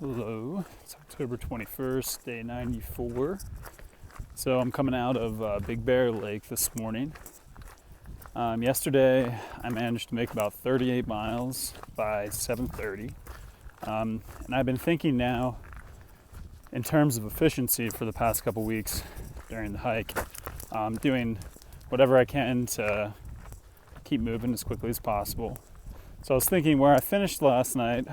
Hello, it's October 21st, day 94. So I'm coming out of Big Bear Lake this morning. Yesterday I managed to make about 38 miles by 7:30. And I've been thinking now in terms of efficiency for the past couple weeks during the hike, doing whatever I can to keep moving as quickly as possible. So I was thinking where I finished last night,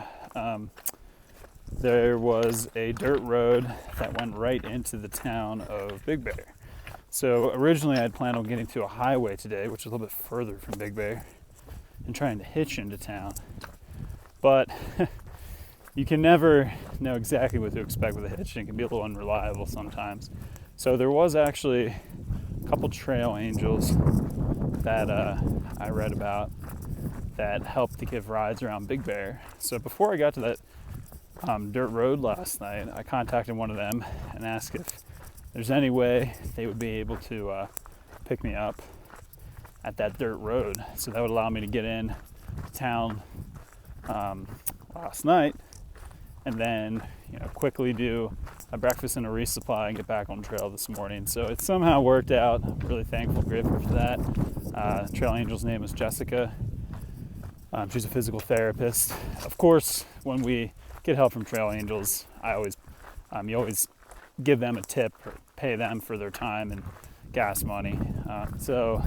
there was a dirt road that went right into the town of Big Bear. So originally I'd planned on getting to a highway today, which is a little bit further from Big Bear, and trying to hitch into town. But you can never know exactly what to expect with a hitch, and it can be a little unreliable sometimes. So there was actually a couple trail angels that I read about that helped to give rides around Big Bear. So before I got to that dirt road last night, I contacted one of them and asked if there's any way they would be able to pick me up at that dirt road. So that would allow me to get in town last night and then quickly do a breakfast and a resupply and get back on trail this morning. So it somehow worked out. I'm really thankful, grateful for that. Trail angel's name is Jessica. She's a physical therapist. Of course, when we get help from trail angels, you always give them a tip or pay them for their time and gas money. So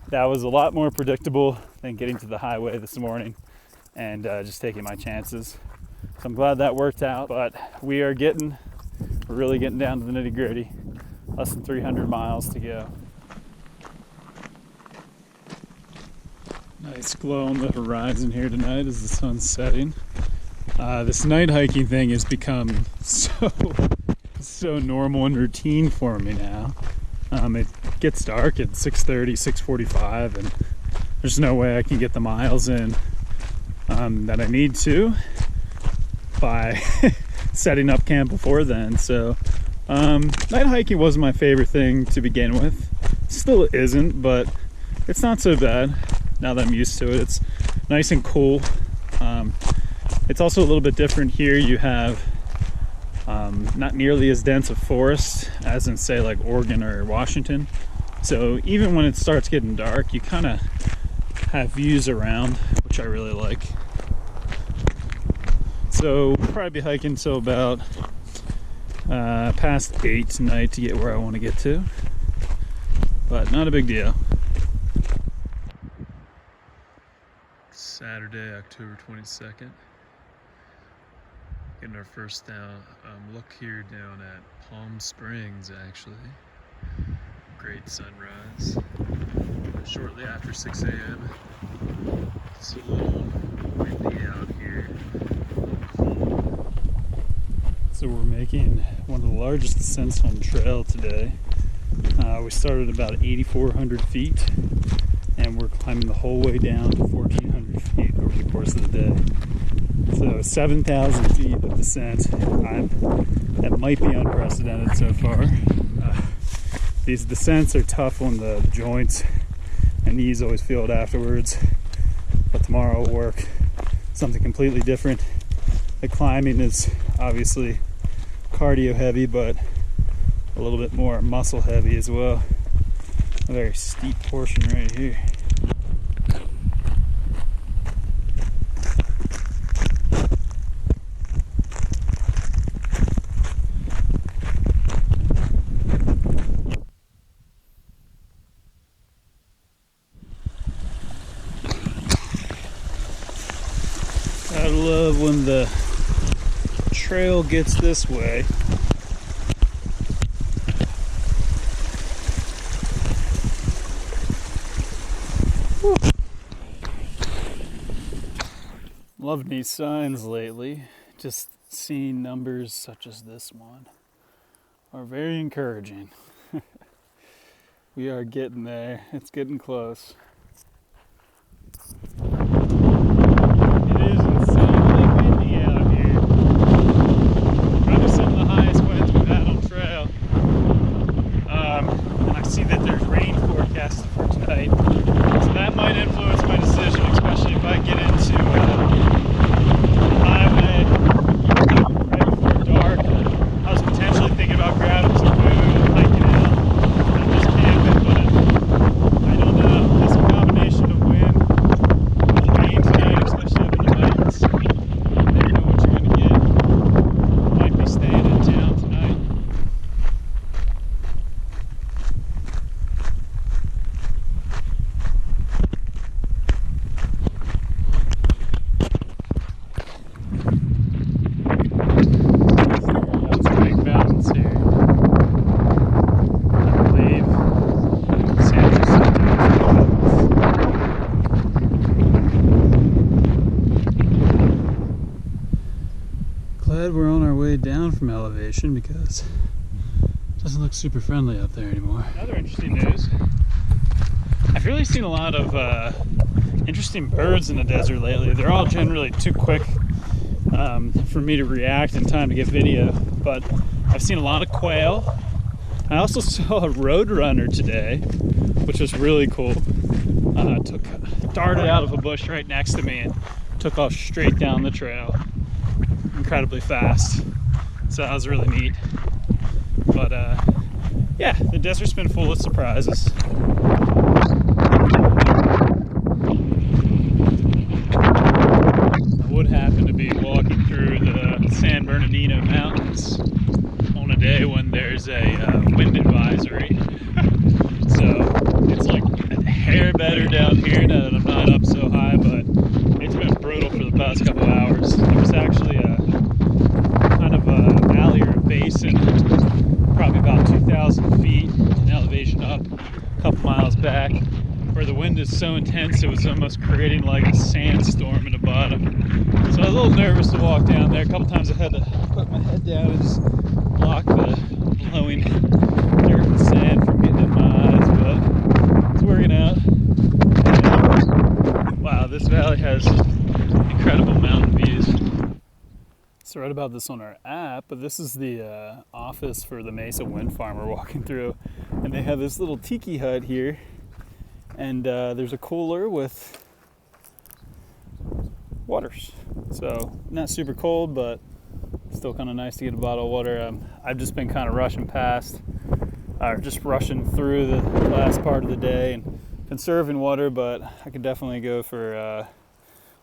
that was a lot more predictable than getting to the highway this morning and just taking my chances. So I'm glad that worked out, but we're really getting down to the nitty gritty. Less than 300 miles to go. Nice glow on the horizon here tonight as the sun's setting. This night hiking thing has become so normal and routine for me now. It gets dark at 6:30, 6:45, and there's no way I can get the miles in that I need to by setting up camp before then. So night hiking wasn't my favorite thing to begin with. Still isn't, but it's not so bad now that I'm used to it. It's nice and cool. It's also a little bit different here. You have not nearly as dense a forest as in, say, like Oregon or Washington. So even when it starts getting dark, you kind of have views around, which I really like. So we'll probably be hiking till about past 8 tonight to get where I want to get to. But not a big deal. Saturday, October 22nd. Getting our first look here down at Palm Springs, actually. Great sunrise. Shortly after 6 a.m. It's a little windy out here. Cold. So we're making one of the largest descents on trail today. We started about 8,400 feet, and we're climbing the whole way down to 1,400 feet over the course of the day. So 7,000 feet of descent. That might be unprecedented so far. These descents are tough on the joints. My knees always feel it afterwards. But tomorrow will work. Something completely different. The climbing is obviously cardio heavy, but a little bit more muscle heavy as well. A very steep portion right here. I love when the trail gets this way. Whew. Loved these signs lately. Just seeing numbers such as this one are very encouraging. We are getting there. It's getting close. So that might influence my decision, especially if I get into the highway. glad we're on our way down from elevation because it doesn't look super friendly up there anymore. Another interesting news. I've really seen a lot of interesting birds in the desert lately. They're all generally too quick for me to react in time to get video, but I've seen a lot of quail. I also saw a roadrunner today, which was really cool. Darted out of a bush right next to me and took off straight down the trail, incredibly fast. So that was really neat. But yeah, the desert's been full of surprises. I would happen to be walking through the San Bernardino Mountains on a day when there's a wind advisory. So it's like a hair better down here now that I'm not up so high, but it's been brutal for the past couple hours. There was actually a kind of a valley or a basin, probably about 2,000 feet in elevation up, a couple miles back, where the wind is so intense it was almost creating like a sandstorm in the bottom. So I was a little nervous to walk down there. A couple times I had to put my head down and just block the blowing dirt and sand from getting in my eyes, but it's working out. And, wow, this valley has incredible mountain views. So I read about this on our app, but this is the office for the Mesa Wind Farm we're walking through, and they have this little tiki hut here, and there's a cooler with waters. So not super cold, but still kind of nice to get a bottle of water. I've just been kind of rushing through the last part of the day and conserving water, but I could definitely go for a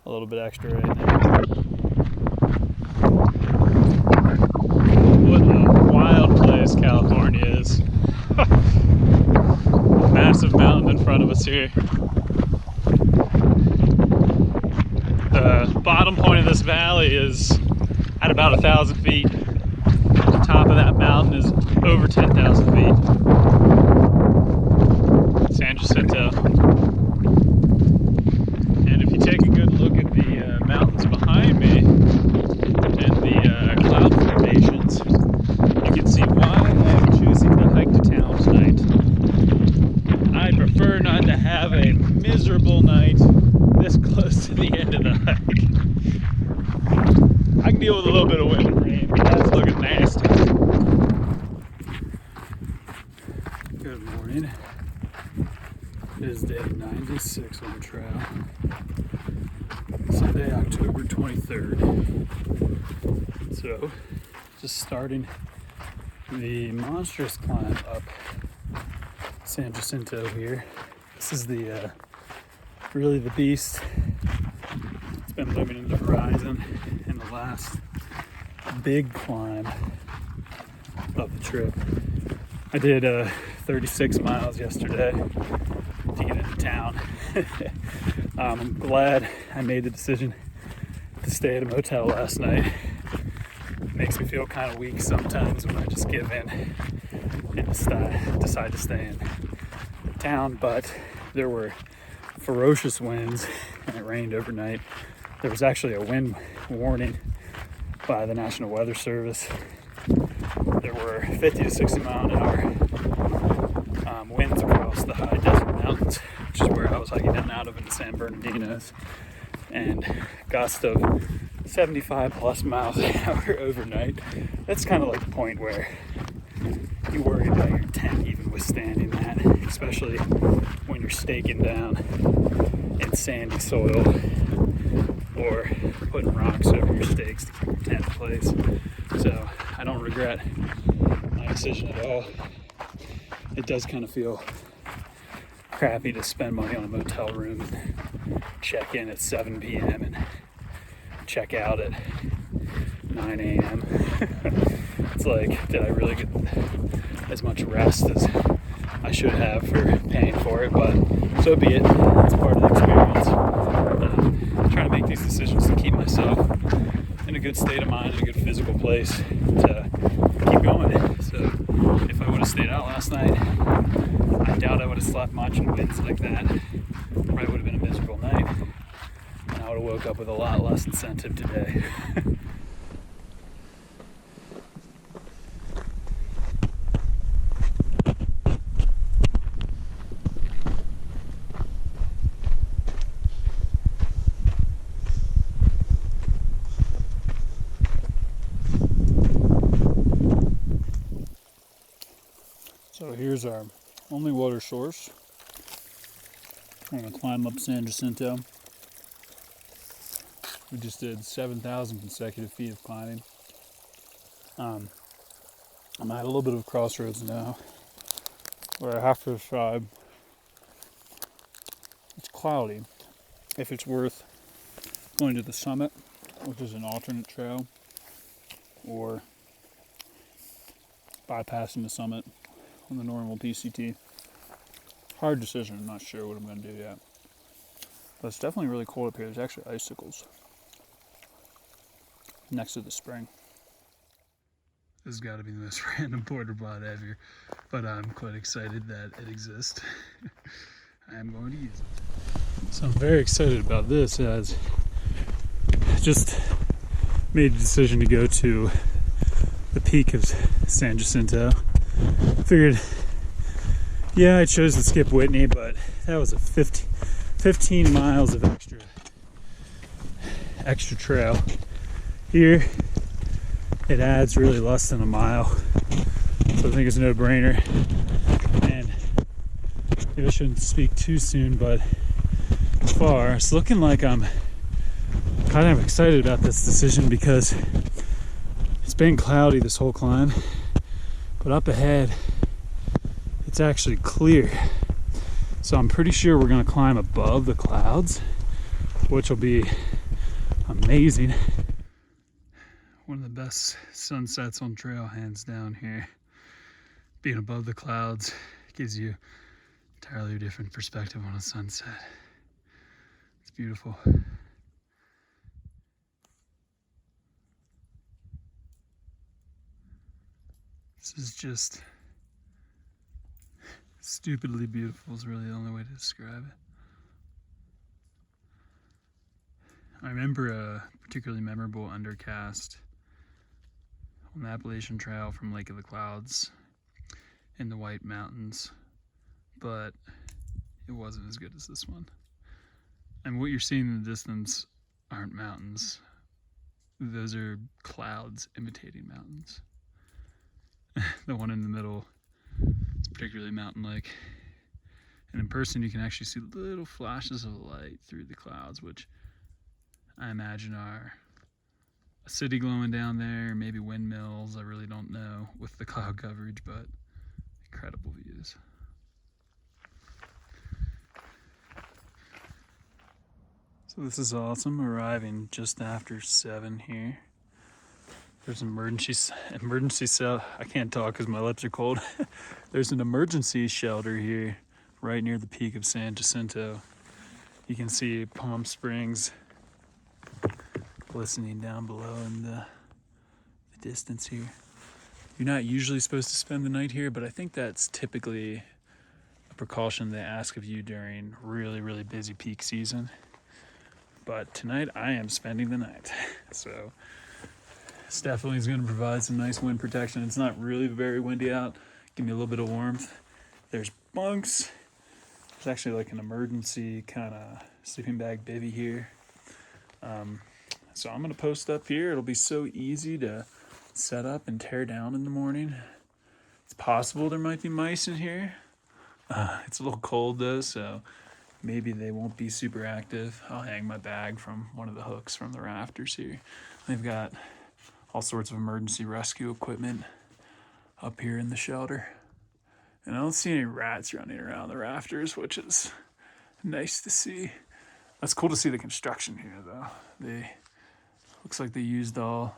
little bit extra right now. What a wild place California is. Massive mountain in front of us here. The bottom point of this valley is at about 1,000 feet. The top of that mountain is over 10,000 feet. San Jacinto. And if you take a good look at the mountains behind me and the cloud formations, you can see why I'm choosing to hike to town tonight. I prefer not to have a miserable night this close to the end of the hike. I can deal with a little bit of wind and rain, but that's looking nasty. Good morning. It is day 96 on the trail. Sunday, October 23rd. So, just starting the monstrous climb up San Jacinto here. This is the really the beast. It's been looming in the horizon, and the last big climb of the trip. I did 36 miles yesterday to get into town. I'm glad I made the decision to stay at a motel last night. It makes me feel kind of weak sometimes when I just give in and decide to stay in town, but there were ferocious winds and it rained overnight. There was actually a wind warning by the National Weather Service. There were 50 to 60 mile an hour winds across the high desert mountains, which is where I was hiking down out of in the San Bernardinos, and gusts of 75 plus miles an hour overnight. That's kind of like the point where you worry about your tent even withstanding that, especially when you're staking down in sandy soil or putting rocks over your stakes to keep your tent in place. So I don't regret my decision at all. It does kind of feel crappy to spend money on a motel room and check in at 7 p.m. and check out at 9 a.m. It's like, did I really get as much rest as I should have for paying for it? But so be it. It's part of the experience. I'm trying to make these decisions to keep myself in a good state of mind, in a good physical place to keep going. So if I would have stayed out last night, I doubt I would have slept much in winds like that. Probably would have been a miserable night, and I would have woke up with a lot less incentive today. Here's our only water source. We're gonna climb up San Jacinto. We just did 7,000 consecutive feet of climbing. I'm at a little bit of a crossroads now where I have to decide, it's cloudy, if it's worth going to the summit, which is an alternate trail, or bypassing the summit on the normal PCT. Hard decision, I'm not sure what I'm going to do yet. But it's definitely really cold up here. There's actually icicles next to the spring. This has got to be the most random porta pot ever, but I'm quite excited that it exists. I am going to use it. So I'm very excited about this, as I just made a decision to go to the peak of San Jacinto. Figured, yeah, I chose to skip Whitney, but that was a 15 miles of extra trail. Here, it adds really less than a mile, so I think it's a no-brainer. And maybe I shouldn't speak too soon, but so far it's looking like I'm kind of excited about this decision, because it's been cloudy this whole climb, but up ahead it's actually clear. So I'm pretty sure we're going to climb above the clouds, which will be amazing. One of the best sunsets on trail, hands down here. Being above the clouds gives you entirely different perspective on a sunset. It's beautiful. This is just stupidly beautiful is really the only way to describe it. I remember a particularly memorable undercast on the Appalachian Trail from Lake of the Clouds in the White Mountains, but it wasn't as good as this one. And what you're seeing in the distance aren't mountains. Those are clouds imitating mountains. The one in the middle is particularly mountain-like. And in person you can actually see little flashes of light through the clouds, which I imagine are a city glowing down there, maybe windmills, I really don't know with the cloud coverage, but incredible views. So this is awesome, arriving just after 7 here. There's an emergency cell. I can't talk because my lips are cold. There's an emergency shelter here right near the peak of San Jacinto. You can see Palm Springs glistening down below in the distance here. You're not usually supposed to spend the night here, but I think that's typically a precaution they ask of you during really, really busy peak season. But tonight I am spending the night. So this definitely is going to provide some nice wind protection. It's not really very windy out. Give me a little bit of warmth. There's bunks. There's actually like an emergency kind of sleeping bag bivvy here. So I'm going to post up here. It'll be so easy to set up and tear down in the morning. It's possible there might be mice in here. It's a little cold though, so maybe they won't be super active. I'll hang my bag from one of the hooks from the rafters here. They've got all sorts of emergency rescue equipment up here in the shelter. And I don't see any rats running around the rafters, which is nice to see. That's cool to see the construction here though. Looks like they used all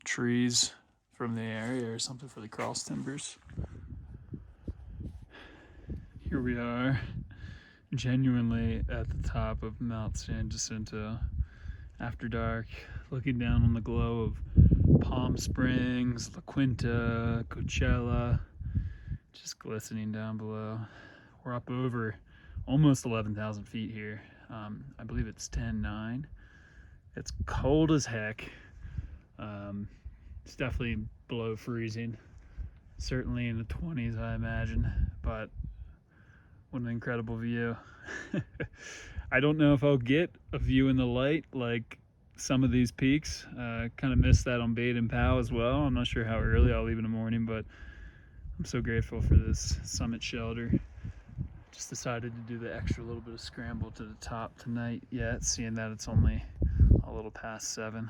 trees from the area or something for the cross timbers. Here we are, genuinely at the top of Mount San Jacinto after dark, looking down on the glow of Palm Springs, La Quinta, Coachella, just glistening down below. We're up over almost 11,000 feet here. I believe it's 10,900. It's cold as heck. It's definitely below freezing. Certainly in the 20s, I imagine, but what an incredible view. I don't know if I'll get a view in the light like some of these peaks. Kind of missed that on Bade and Powell as well. I'm not sure how early I'll leave in the morning, but I'm so grateful for this summit shelter. Just decided to do the extra little bit of scramble to the top tonight yet, seeing that it's only a little past 7.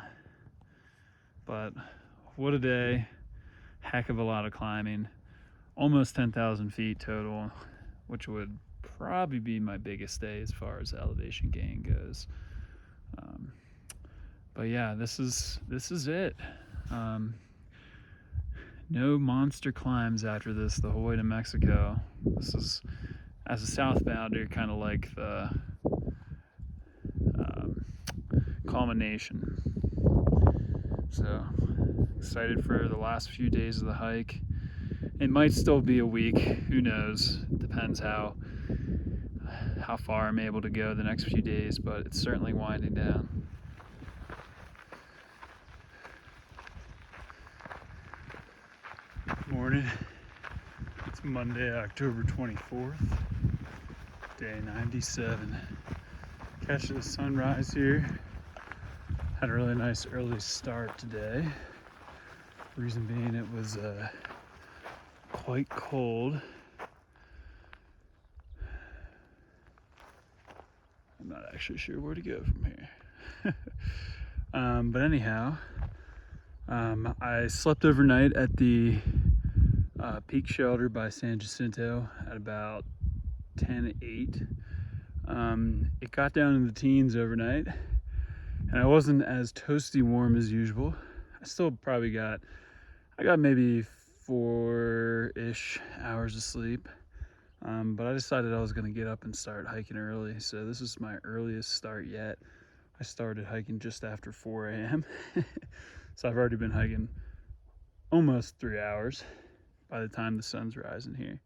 But what a day. Heck of a lot of climbing. Almost 10,000 feet total, which would probably be my biggest day as far as elevation gain goes. But yeah, this is it. No monster climbs after this the whole way to Mexico. This is, as a southbounder, kind of like the culmination. So excited for the last few days of the hike. It might still be a week, who knows, depends how far I'm able to go the next few days, but it's certainly winding down. Morning. It's Monday, October 24th, day 97. Catching the sunrise here. Had a really nice early start today. Reason being it was quite cold. I'm not actually sure where to go from here. But anyhow, I slept overnight at the peak shelter by San Jacinto at about 10:08. It got down in the teens overnight, and I wasn't as toasty warm as usual. I still probably got maybe 4-ish hours of sleep, but I decided I was going to get up and start hiking early, so this is my earliest start yet. I started hiking just after 4 a.m. So I've already been hiking almost 3 hours by the time the sun's rising here.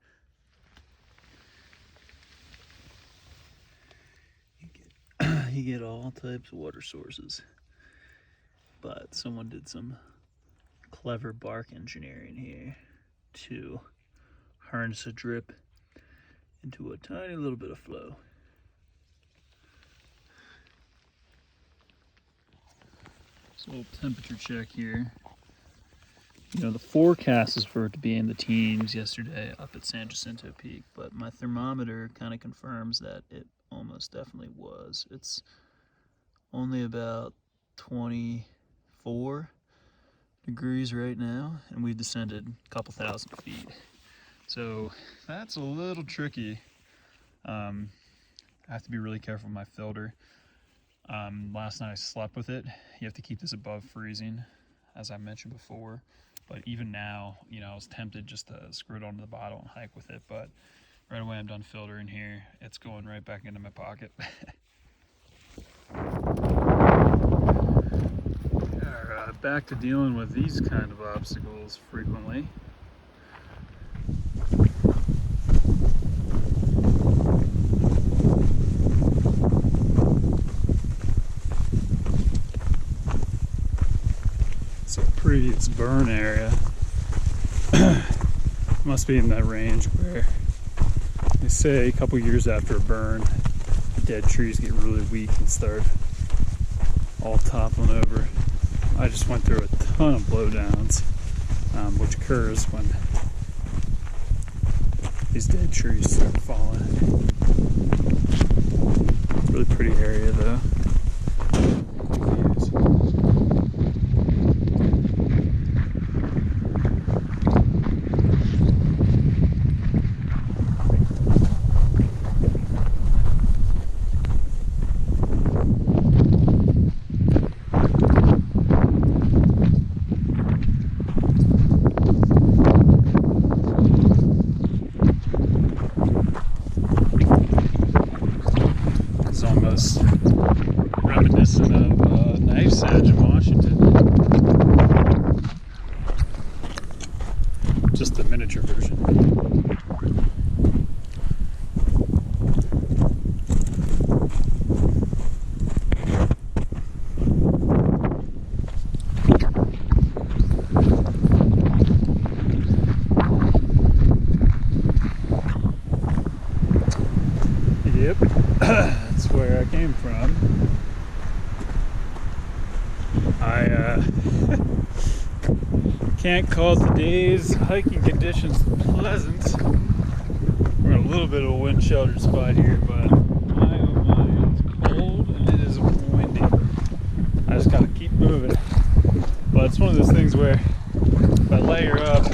You get all types of water sources, but someone did some clever bark engineering here to harness a drip into a tiny little bit of flow. So a little temperature check here. You know, the forecast is for it to be in the teens yesterday up at San Jacinto Peak, but my thermometer kind of confirms that it almost definitely was. It's only about 24 degrees right now, and we've descended a couple thousand feet. So that's a little tricky. I have to be really careful with my filter. Last night I slept with it. You have to keep this above freezing, as I mentioned before. But even now, you know, I was tempted just to screw it onto the bottle and hike with it. But right away I'm done filtering here. It's going right back into my pocket. Alright, back to dealing with these kind of obstacles frequently. Previous burn area. Must be in that range where they say a couple years after a burn, dead trees get really weak and start all toppling over. I just went through a ton of blowdowns, which occurs when these dead trees start falling. Really pretty area though. Reminiscent of Knife's Edge in Washington. Just the miniature version. Yep, that's where I came from. Can't call today's hiking conditions pleasant. We're in a little bit of a wind sheltered spot here, but my oh my, it's cold and it is windy. I just gotta keep moving. But it's one of those things where if I layer up,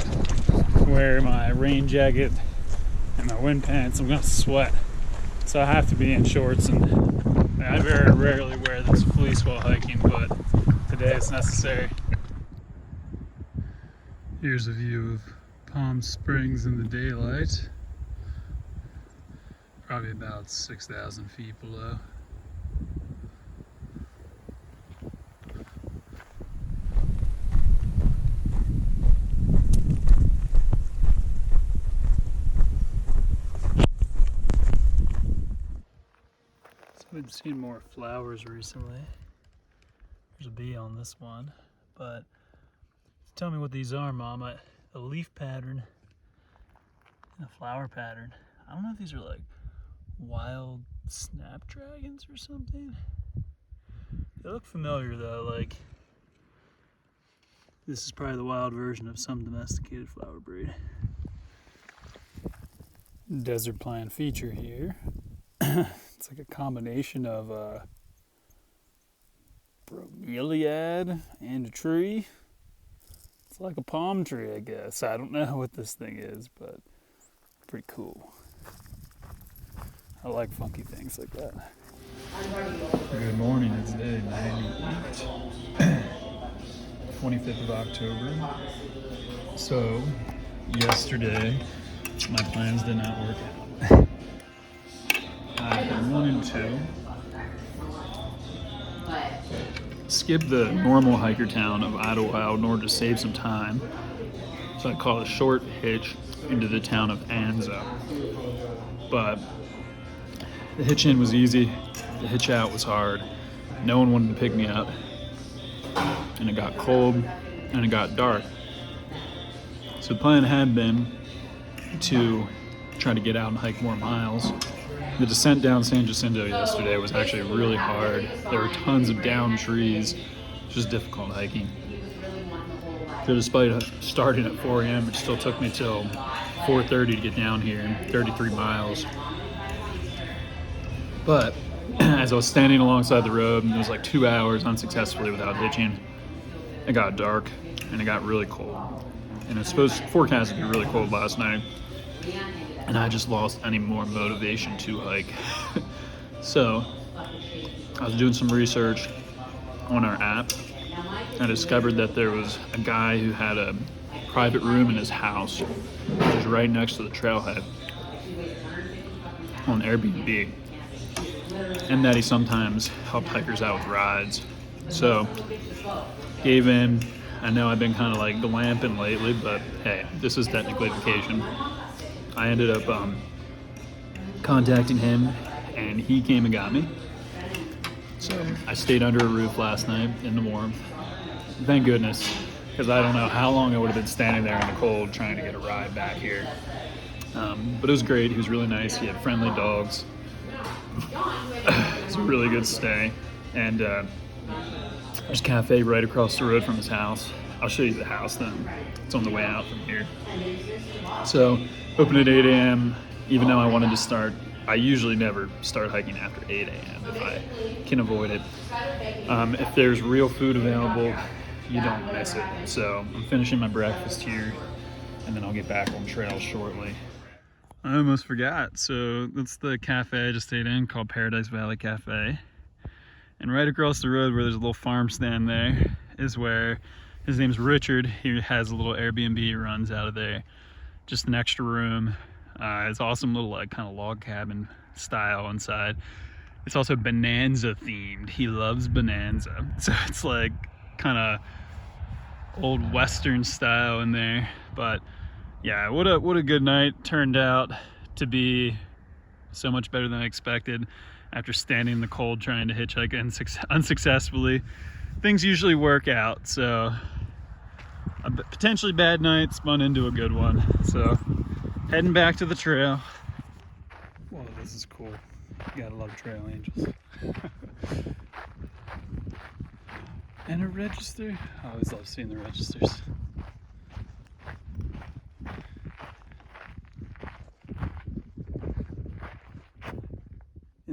wear my rain jacket and my wind pants, I'm gonna sweat. So I have to be in shorts, and I very rarely wear this fleece while hiking, but today it's necessary. Here's a view of Palm Springs in the daylight. Probably about 6,000 feet below. So we've seen more flowers recently. There's a bee on this one, but tell me what these are, Mom. A leaf pattern and a flower pattern. I don't know if these are like wild snapdragons or something. They look familiar though, like this is probably the wild version of some domesticated flower breed. Desert plant feature here. It's like a combination of bromeliad and a tree. It's like a palm tree, I guess. I don't know what this thing is, but pretty cool. I like funky things like that. Good morning, it's day 98, 25th of October. So, yesterday, my plans did not work out. I wanted to skip the normal hiker town of Idlewild in order to save some time. So I caught a short hitch into the town of Anza. But the hitch in was easy, the hitch out was hard. No one wanted to pick me up. And it got cold and it got dark. So the plan had been to try to get out and hike more miles. The descent down San Jacinto yesterday was actually really hard. There were tons of down trees, just difficult hiking. So despite starting at 4 a.m., it still took me till 4:30 to get down here, 33 miles. But as I was standing alongside the road, and it was like 2 hours unsuccessfully without hitching, it got dark and it got really cold. And it's forecast to be really cold last night. And I just lost any more motivation to hike. So I was doing some research on our app. I discovered that there was a guy who had a private room in his house, which is right next to the trailhead, on Airbnb, and that he sometimes helped hikers out with rides. So gave in. I know I've been kind of like glamping lately, but hey, this is technically vacation. I ended up contacting him, and he came and got me. So I stayed under a roof last night in the warmth. Thank goodness, because I don't know how long I would have been standing there in the cold trying to get a ride back here. But it was great. He was really nice. He had friendly dogs. It's a really good stay. And there's a cafe right across the road from his house. I'll show you the house then. It's on the way out from here. So, open at 8 a.m. Even though I wanted to start, I usually never start hiking after 8 a.m. if I can avoid it. If there's real food available, you don't miss it. So, I'm finishing my breakfast here, and then I'll get back on trail shortly. I almost forgot. So, that's the cafe I just stayed in called Paradise Valley Cafe. And right across the road where there's a little farm stand there is where his name's Richard. He has a little Airbnb he runs out of there. Just an extra room. It's awesome little like kind of log cabin style inside. It's also Bonanza themed. He loves Bonanza. So it's like kind of old Western style in there. But yeah, what a good night. Turned out to be so much better than I expected. After standing in the cold trying to hitchhike unsuccessfully. Things usually work out, so a potentially bad night spun into a good one. So heading back to the trail. Whoa, this is cool. You gotta love trail angels. And a register. I always love seeing the registers.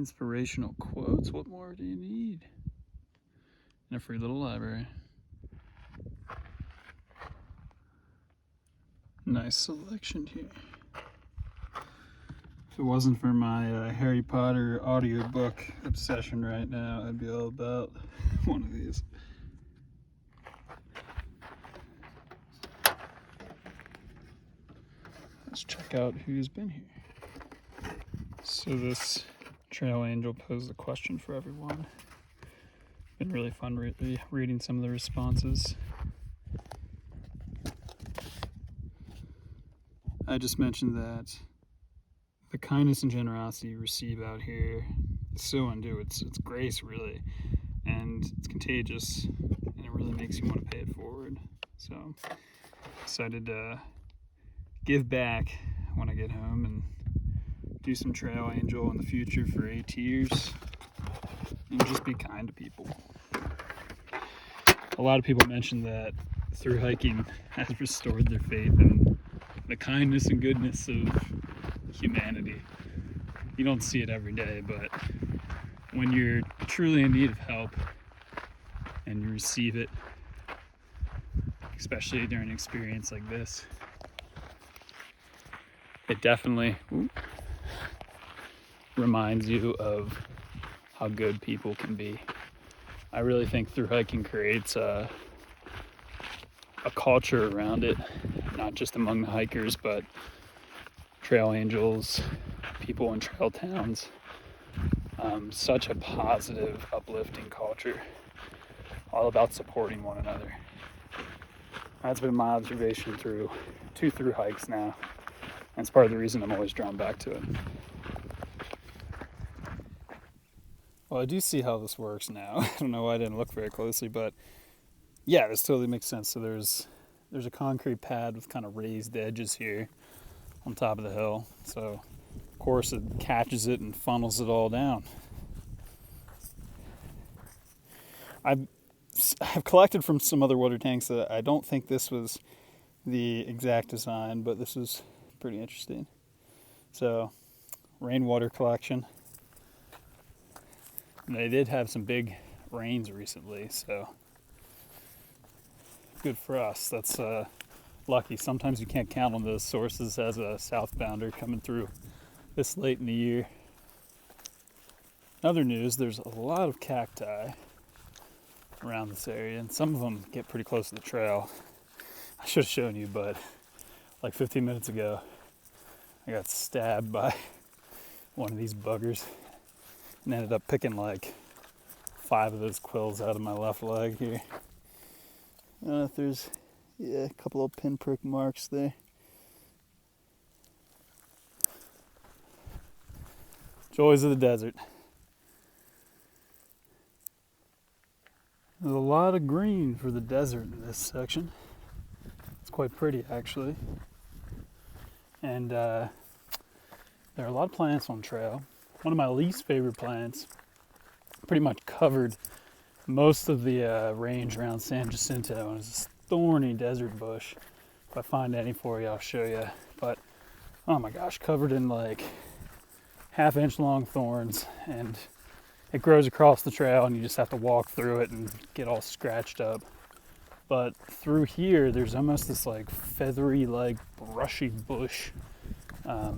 inspirational quotes. What more do you need? And a free little library. Nice selection here. If it wasn't for my Harry Potter audiobook obsession right now, I'd be all about one of these. Let's check out who's been here. So this trail angel posed a question for everyone. Been really fun reading some of the responses. I just mentioned that the kindness and generosity you receive out here is so undue. It's grace, really, and it's contagious, and it really makes you want to pay it forward. So decided to give back when I get home and do some trail angel in the future for ATers and just be kind to people. A lot of people mentioned that through hiking has restored their faith in the kindness and goodness of humanity. You don't see it every day, but when you're truly in need of help and you receive it, especially during an experience like this, it definitely reminds you of how good people can be. I really think through hiking creates a culture around it, not just among the hikers, but trail angels, people in trail towns. Such a positive, uplifting culture, all about supporting one another. That's been my observation through 2 through hikes now. That's part of the reason I'm always drawn back to it. Well, I do see how this works now. I don't know why I didn't look very closely, but yeah, this totally makes sense. So there's a concrete pad with kind of raised edges here on top of the hill. So of course it catches it and funnels it all down. I've collected from some other water tanks that I don't think this was the exact design, but this is pretty interesting. So rainwater collection. And they did have some big rains recently, so good for us. That's lucky. Sometimes you can't count on those sources as a southbounder coming through this late in the year. In other news, there's a lot of cacti around this area, and some of them get pretty close to the trail. I should have shown you, but like 15 minutes ago, I got stabbed by one of these buggers and ended up picking like 5 of those quills out of my left leg here. I don't know if there's, a couple of pinprick marks there. Joys of the desert. There's a lot of green for the desert in this section. It's quite pretty, actually. And there are a lot of plants on trail. One of my least favorite plants pretty much covered most of the range around San Jacinto, and it's this thorny desert bush. If I find any for you, I'll show you. But oh my gosh, covered in like 1/2-inch long thorns, and it grows across the trail and you just have to walk through it and get all scratched up. But through here, there's almost this like feathery, like brushy bush. I'll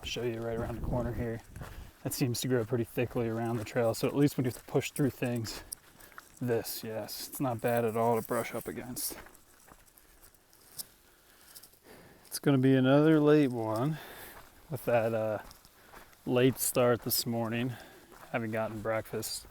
show you right around the corner here. That seems to grow pretty thickly around the trail, so at least when you have to push through things, this, yes, it's not bad at all to brush up against. It's going to be another late one with that late start this morning. Haven't gotten breakfast.